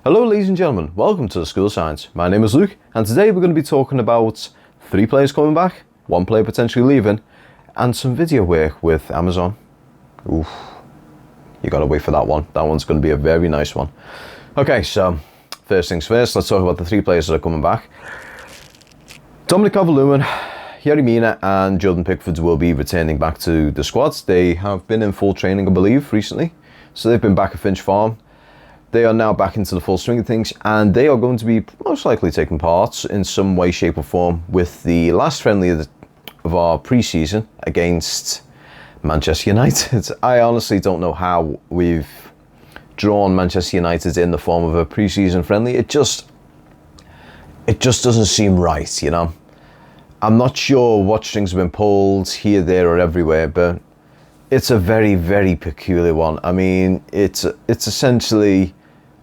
Hello ladies and gentlemen, welcome to the School of Science. My name is Luke and today we're going to be talking about 3 players coming back, 1 player potentially leaving, and some video work with Amazon. Oof, you gotta wait for that one. That one's going to be a very nice one. Okay, so first things first, let's talk about the 3 players that are coming back. Dominic Calvert-Lewin, Yerry Mina and Jordan Pickford will be returning back to the squads. They have been in full training, I believe, recently. So they've been back at Finch Farm. They are now back into the full swing of things, and they are going to be most likely taking part in some way, shape or form with the last friendly of our pre-season against Manchester United. I honestly don't know how we've drawn Manchester United in the form of a pre-season friendly. It just doesn't seem right, you know. I'm not sure what strings have been pulled here, there or everywhere, but it's a very, very peculiar one. I mean, it's essentially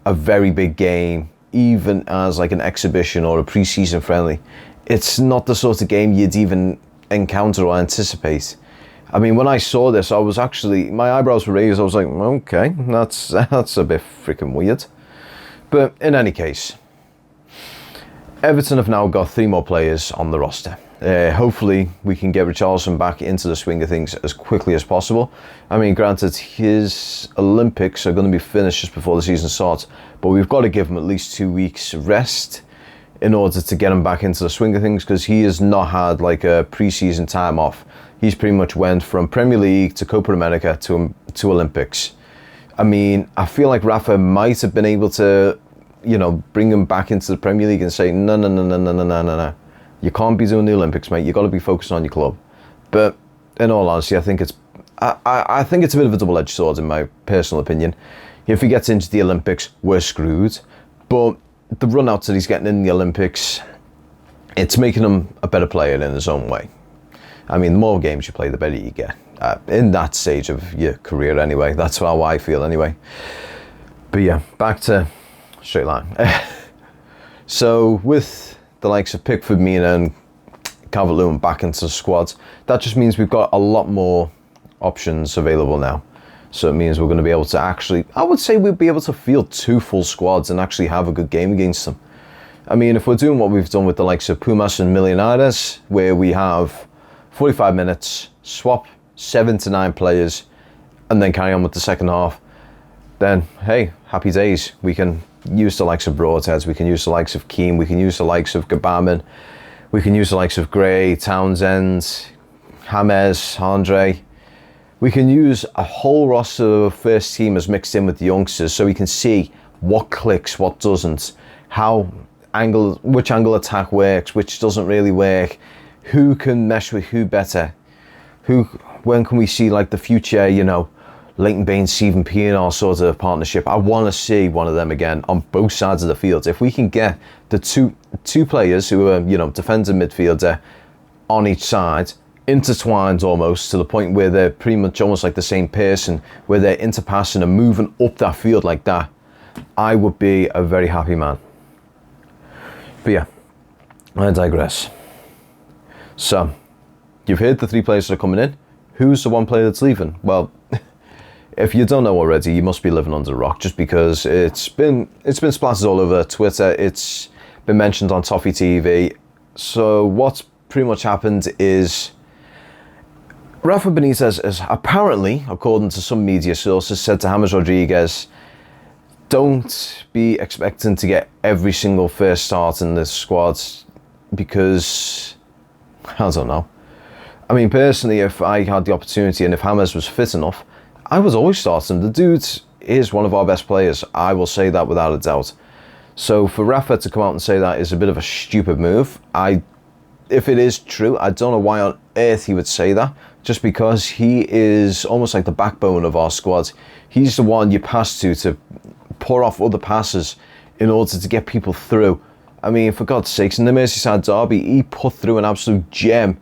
a very big game, even as like an exhibition or a pre-season friendly. It's not the sort of game you'd even encounter or anticipate. I mean, when I saw this, I was actually, my eyebrows were raised. I was like, okay, that's a bit freaking weird. But in any case, Everton have now got 3 more players on the roster. Hopefully we can get Richarlison back into the swing of things as quickly as possible. I mean, granted, his Olympics are going to be finished just before the season starts, but we've got to give him at least 2 weeks rest in order to get him back into the swing of things, because he has not had like a pre-season time off. He's pretty much went from Premier League to Copa America to Olympics. I mean, I feel like Rafa might have been able to, you know, bring him back into the Premier League and say, no. You can't be doing the Olympics, mate. You've got to be focused on your club. But in all honesty, I think it's a bit of a double-edged sword in my personal opinion. If he gets into the Olympics, we're screwed. But the run-outs that he's getting in the Olympics, it's making him a better player in his own way. I mean, the more games you play, the better you get. In that stage of your career anyway. That's how I feel anyway. But yeah, back to straight line. So with the likes of Pickford, Mina and Calvert-Lewin back into the squad, that just means we've got a lot more options available now. So it means we're going to be able to actually, I would say we'd be able to field 2 full squads and actually have a good game against them. I mean, if we're doing what we've done with the likes of Pumas and Millonarios, where we have 45 minutes, swap 7 to 9 players, and then carry on with the second half, then hey, happy days. We can use the likes of Broadheads, we can use the likes of Keane, we can use the likes of Gabaman, we can use the likes of Gray, Townsend, James, Andre. We can use a whole roster of first teamers mixed in with the youngsters so we can see what clicks, what doesn't, which angle attack works, which doesn't really work, who can mesh with who better, when can we see like the future, you know, Leighton Baines, Stephen Pienaar sort of partnership. I want to see one of them again on both sides of the field. If we can get the two players who are, you know, defender, midfielder on each side, intertwined almost to the point where they're pretty much almost like the same person, where they're interpassing and moving up that field like that, I would be a very happy man. But yeah, I digress. So, you've heard the 3 players that are coming in. Who's the 1 player that's leaving? Well, if you don't know already, you must be living under a rock, just because it's been splattered all over Twitter. It's been mentioned on Toffee TV. So what's pretty much happened is Rafa Benitez has apparently, according to some media sources, said to James Rodriguez, don't be expecting to get every single first start in this squad, because I don't know. I mean, personally, if I had the opportunity and if James was fit enough, I would always start him. The dude is one of our best players. I will say that without a doubt. So for Rafa to come out and say that is a bit of a stupid move. If it is true, I don't know why on earth he would say that, just because he is almost like the backbone of our squad. He's the one you pass to pour off other passes in order to get people through. I mean, for God's sakes, in the Merseyside derby, he put through an absolute gem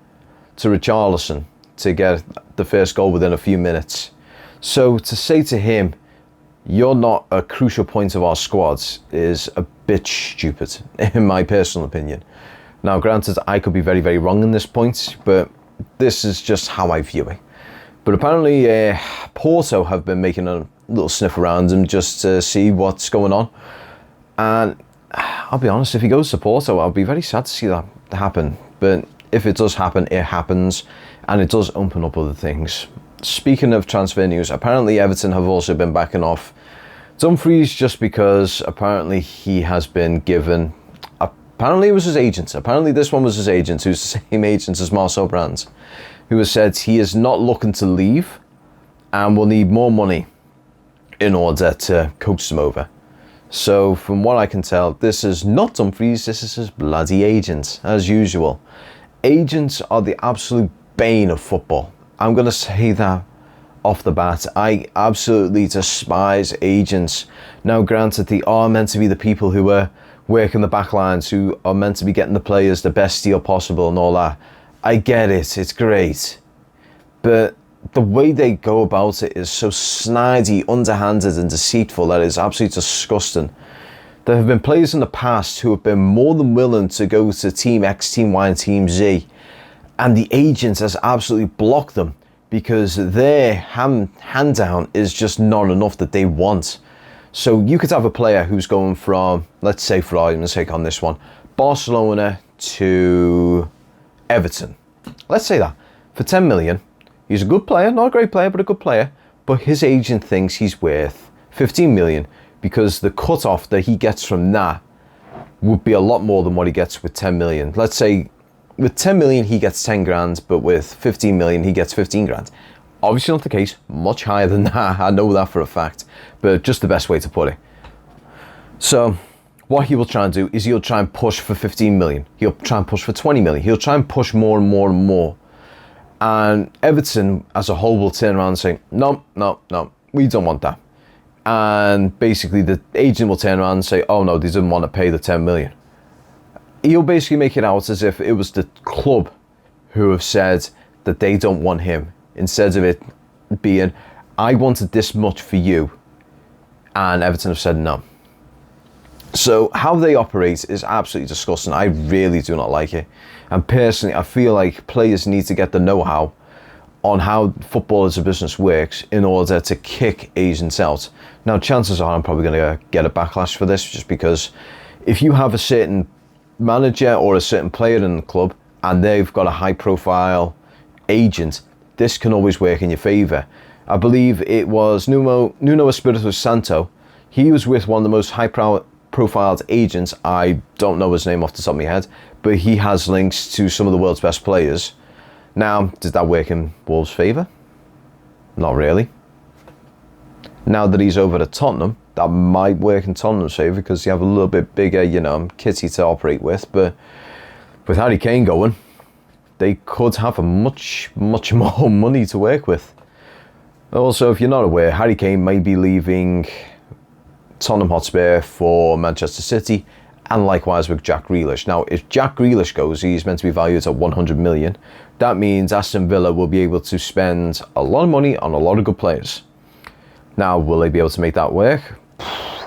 to Richarlison to get the first goal within a few minutes. So to say to him, you're not a crucial point of our squads, is a bit stupid, in my personal opinion. Now, granted, I could be very, very wrong in this point, but this is just how I view it. But apparently, Porto have been making a little sniff around him just to see what's going on. And I'll be honest, if he goes to Porto, I'll be very sad to see that happen. But if it does happen, it happens, and it does open up other things. Speaking of transfer news, apparently Everton have also been backing off Dumfries just because apparently he has been given, apparently it was his agent, apparently this one was his agent, who's the same agent as Marcel Brands, who has said he is not looking to leave and will need more money in order to coach them over. So from what I can tell, this is not Dumfries, this is his bloody agent, as usual. Agents are the absolute bane of football. I'm going to say that off the bat. I absolutely despise agents. Now granted, they are meant to be the people who are working the back lines, who are meant to be getting the players the best deal possible and all that. I get it, it's great. But the way they go about it is so snidey, underhanded and deceitful that it's absolutely disgusting. There have been players in the past who have been more than willing to go to Team X, Team Y and Team Z, and the agent has absolutely blocked them because their hand down is just not enough that they want. So you could have a player who's going from, let's say for argument's sake on this one, Barcelona to Everton. Let's say that, for 10 million. He's a good player, not a great player, but a good player. But his agent thinks he's worth 15 million because the cut-off that he gets from that would be a lot more than what he gets with 10 million. Let's say with 10 million, he gets 10 grand, but with 15 million, he gets 15 grand. Obviously not the case, much higher than that. I know that for a fact, but just the best way to put it. So what he will try and do is he'll try and push for 15 million. He'll try and push for 20 million. He'll try and push more and more and more. And Everton as a whole will turn around and say, no, we don't want that. And basically the agent will turn around and say, oh no, they didn't want to pay the 10 million. He'll basically make it out as if it was the club who have said that they don't want him, instead of it being, I wanted this much for you, and Everton have said no. So how they operate is absolutely disgusting. I really do not like it. And personally, I feel like players need to get the know-how on how football as a business works in order to kick agents out. Now, chances are I'm probably going to get a backlash for this, just because if you have a certain manager or a certain player in the club and they've got a high-profile agent, this can always work in your favour. I believe it was Nuno Espirito Santo. He was with one of the most high-profiled agents. I don't know his name off the top of my head, but he has links to some of the world's best players. Now, did that work in Wolves' favour? Not really. Now that he's over at Tottenham, that might work in Tottenham's favour because you have a little bit bigger, kitty to operate with. But with Harry Kane going, they could have a much more money to work with. Also, if you're not aware, Harry Kane may be leaving Tottenham Hotspur for Manchester City, and likewise with Jack Grealish. Now, if Jack Grealish goes, he's meant to be valued at 100 million. That means Aston Villa will be able to spend a lot of money on a lot of good players. Now, will they be able to make that work?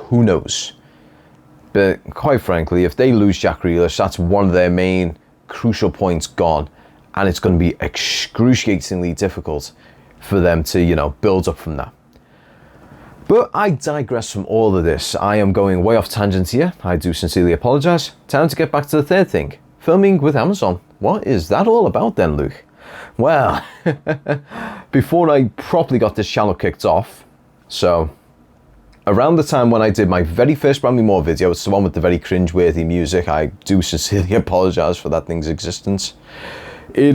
Who knows? But quite frankly, if they lose Jack Grealish, that's one of their main crucial points gone. And it's going to be excruciatingly difficult for them to, build up from that. But I digress from all of this. I am going way off tangent here. I do sincerely apologise. Time to get back to the third thing. Filming with Amazon. What is that all about then, Luke? Well, before I properly got this channel kicked off, so around the time when I did my very first Bramley Moore video, it's the one with the very cringe-worthy music. I do sincerely apologise for that thing's existence. It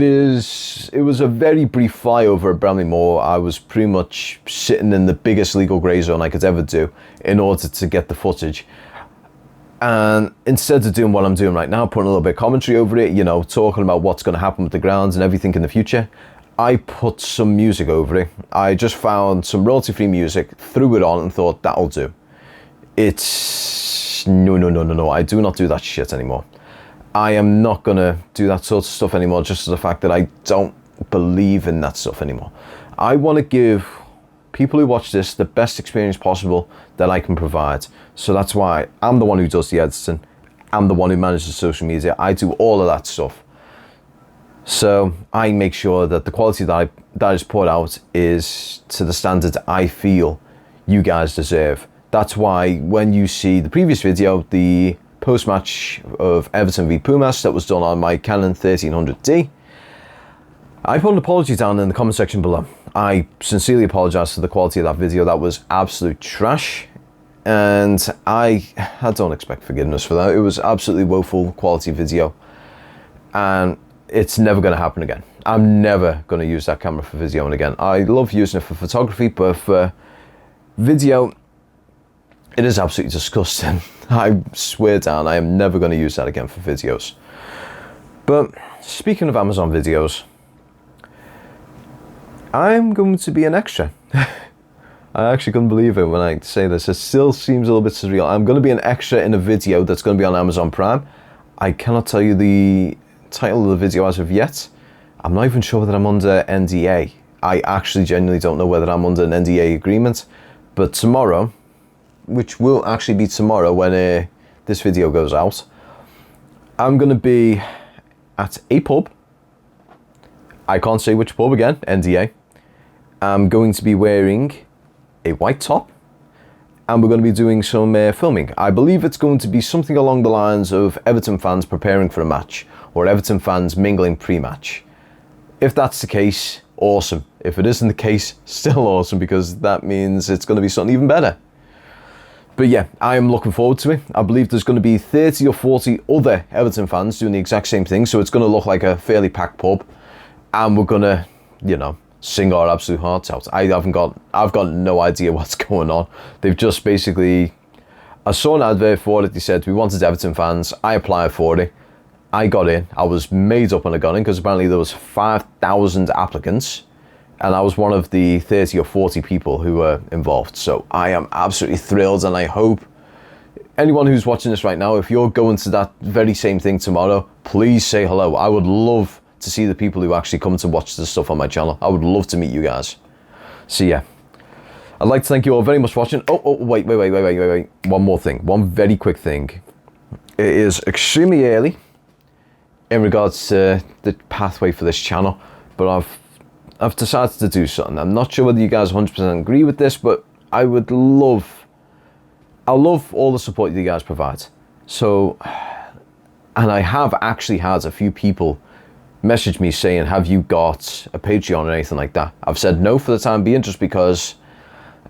was a very brief flyover at Bramley Moore. I was pretty much sitting in the biggest legal grey zone I could ever do in order to get the footage. And instead of doing what I'm doing right now, putting a little bit of commentary over it, talking about what's going to happen with the grounds and everything in the future, I put some music over it. I just found some royalty-free music, threw it on and thought, that'll do. No. I do not do that shit anymore. I am not going to do that sort of stuff anymore, just for the fact that I don't believe in that stuff anymore. I want to give people who watch this the best experience possible that I can provide. So that's why I'm the one who does the editing. I'm the one who manages social media. I do all of that stuff. So I make sure that the quality that is put out is to the standard I feel you guys deserve. That's why when you see the previous video, the post-match of Everton v Pumas that was done on my Canon 1300D, I put an apology down in the comment section below. I sincerely apologise for the quality of that video. That was absolute trash, and I don't expect forgiveness for that. It was absolutely woeful quality video, and it's never going to happen again. I'm never going to use that camera for videoing again. I love using it for photography, but for video, it is absolutely disgusting. I swear down, I am never going to use that again for videos. But speaking of Amazon videos, I'm going to be an extra. I actually couldn't believe it when I say this. It still seems a little bit surreal. I'm going to be an extra in a video that's going to be on Amazon Prime. I cannot tell you the title of the video as of yet. I'm not even sure whether I'm under NDA. I actually genuinely don't know whether I'm under an NDA agreement. But tomorrow, which will actually be tomorrow when this video goes out, I'm going to be at a pub. I can't say which pub again, NDA. I'm going to be wearing a white top, and we're going to be doing some filming. I believe it's going to be something along the lines of Everton fans preparing for a match, or Everton fans mingling pre-match. If that's the case, awesome. If it isn't the case, still awesome, because that means it's going to be something even better. But yeah, I am looking forward to it. I believe there's going to be 30 or 40 other Everton fans doing the exact same thing, so it's going to look like a fairly packed pub, and we're going to, you know, sing our absolute hearts out. I've got no idea what's going on. They've just basically, I saw an advert for it. They said we wanted Everton fans. I applied for it. I got in. I was made up when I got in, because apparently there was 5,000 applicants, and I was one of the 30 or 40 people who were involved. So I am absolutely thrilled, and I hope anyone who's watching this right now, if you're going to that very same thing tomorrow, please say hello. I would love to see the people who actually come to watch this stuff on my channel. I would love to meet you guys. So yeah, I'd like to thank you all very much for watching. Wait. One more thing, one very quick thing. It is extremely early in regards to the pathway for this channel, but I've decided to do something. I'm not sure whether you guys 100% agree with this, but I love all the support you guys provide. So, and I have actually had a few people message me saying, have you got a Patreon or anything like that? I've said no for the time being, just because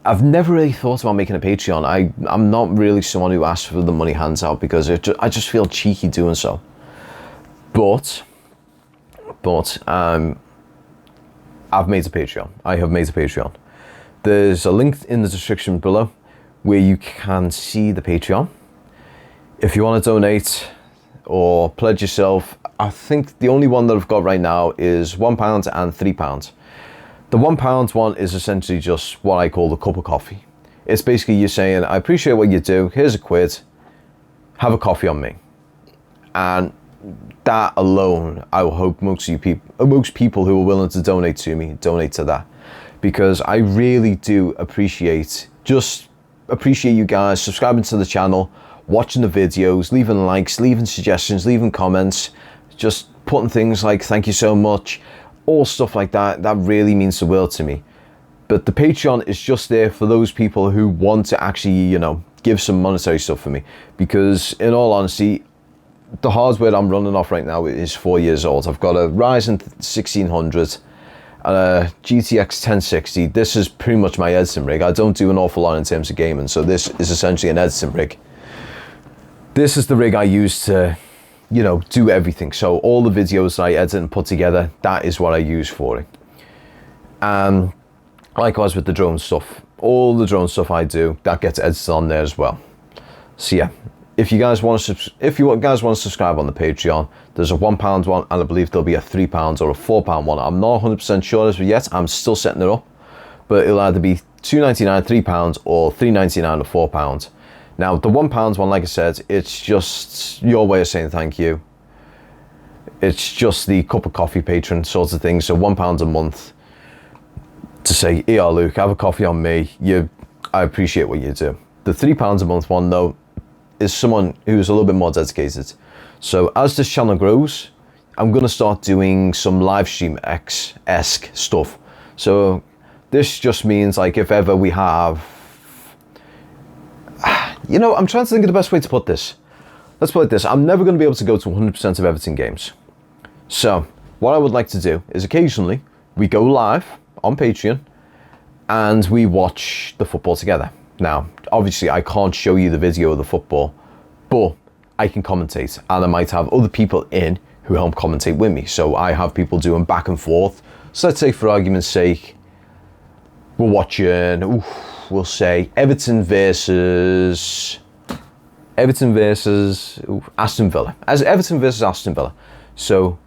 I've never really thought about making a Patreon. I'm not really someone who asks for the money hands out, because I just feel cheeky doing so. But I've made a Patreon. I have made a Patreon. There's a link in the description below where you can see the Patreon. If you want to donate or pledge yourself, I think the only one that I've got right now is £1 and £3. The £1 one is essentially just what I call the cup of coffee. It's basically you saying, I appreciate what you do, here's £1, have a coffee on me. And that alone, I will hope most people who are willing to donate to me, donate to that. Because I really do appreciate you guys subscribing to the channel, watching the videos, leaving likes, leaving suggestions, leaving comments, just putting things like thank you so much, all stuff like that. That really means the world to me. But the Patreon is just there for those people who want to actually, you know, give some monetary stuff for me. Because in all honesty, the hardware I'm running off right now is 4 years old. I've got a Ryzen 1600 and a GTX 1060. This is pretty much my editing rig. I don't do an awful lot in terms of gaming, so this is essentially an editing rig. This is the rig I use to, you know, do everything. So all the videos that I edit and put together, that is what I use for it. And likewise with the drone stuff, all the drone stuff I do, that gets edited on there as well. So yeah, if you guys want to subscribe on the Patreon, there's a £1 one, and I believe there'll be a £3 or a £4 one. I'm not 100% sure as of yet. I'm still setting it up, but it'll either be £2.99, £3, or £3.99 or £4. Now, the £1 one, like I said, it's just your way of saying thank you. It's just the cup of coffee patron sort of thing. So £1 a month to say, here, Luke, have a coffee on me. I appreciate what you do. The £3 a month one, though, is someone who's a little bit more dedicated. So as this channel grows, I'm going to start doing some live stream-esque stuff. So this just means, like, if ever we have You know, I'm trying to think of the best way to put this. Let's put it this. I'm never going to be able to go to 100% of Everton games. So, what I would like to do is occasionally we go live on Patreon and we watch the football together. Now, obviously, I can't show you the video of the football, but I can commentate, and I might have other people in who help commentate with me. So I have people doing back and forth. So let's say, for argument's sake, we're watching, we'll say Everton versus Aston Villa. As Everton versus Aston Villa. So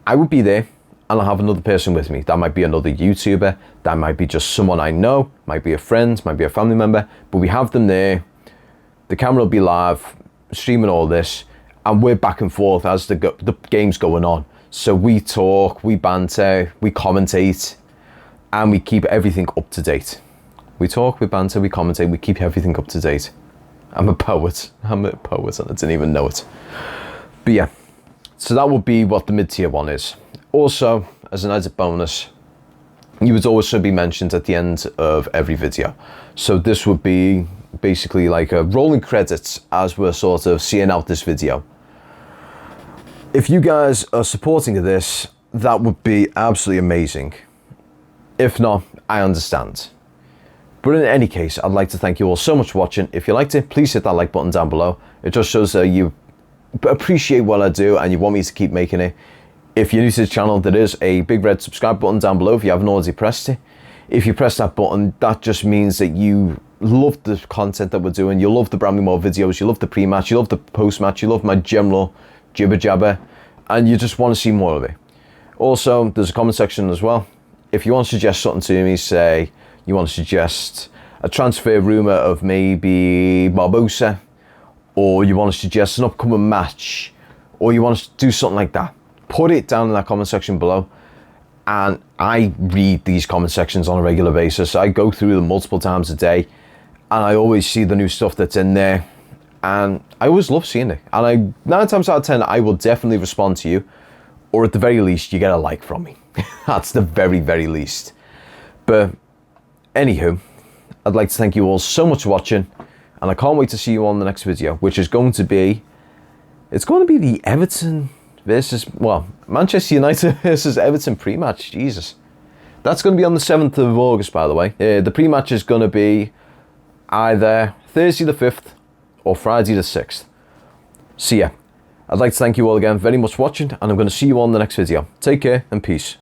I would be there, and I'll have another person with me. That might be another YouTuber, that might be just someone I know, might be a friend, might be a family member, but we have them there. The camera will be live, streaming all this, and we're back and forth as the game's going on. So we talk, we banter, we commentate, and we keep everything up to date. We talk, we banter, we commentate, we keep everything up to date. I'm a poet, and I didn't even know it. But yeah, so that would be what the mid-tier one is. Also, as an added bonus, you would also be mentioned at the end of every video. So this would be basically like a rolling credits as we're sort of seeing out this video. If you guys are supporting this, that would be absolutely amazing. If not, I understand. But in any case, I'd like to thank you all so much for watching. If you liked it, please hit that like button down below. It just shows that you appreciate what I do and you want me to keep making it. If you're new to the channel, there is a big red subscribe button down below if you haven't already pressed it. If you press that button, that just means that you love the content that we're doing, you love the Bramley Moore videos, you love the pre-match, you love the post-match, you love my general jibber jabber, and you just want to see more of it. Also, there's a comment section as well. If you want to suggest something to me, say you want to suggest a transfer rumour of maybe Barbosa, or you want to suggest an upcoming match, or you want to do something like that, put it down in that comment section below. And I read these comment sections on a regular basis. I go through them multiple times a day, and I always see the new stuff that's in there, and I always love seeing it. And 9 times out of 10, I will definitely respond to you, or at the very least, you get a like from me. That's the very, very least. But anywho, I'd like to thank you all so much for watching, and I can't wait to see you on the next video, which is going to be, it's going to be the Everton versus, well, Manchester United versus Everton pre-match. Jesus. That's going to be on the 7th of August, by the way. The pre-match is going to be either Thursday the 5th or Friday the 6th. So yeah, I'd like to thank you all again very much for watching, and I'm going to see you on the next video. Take care and peace.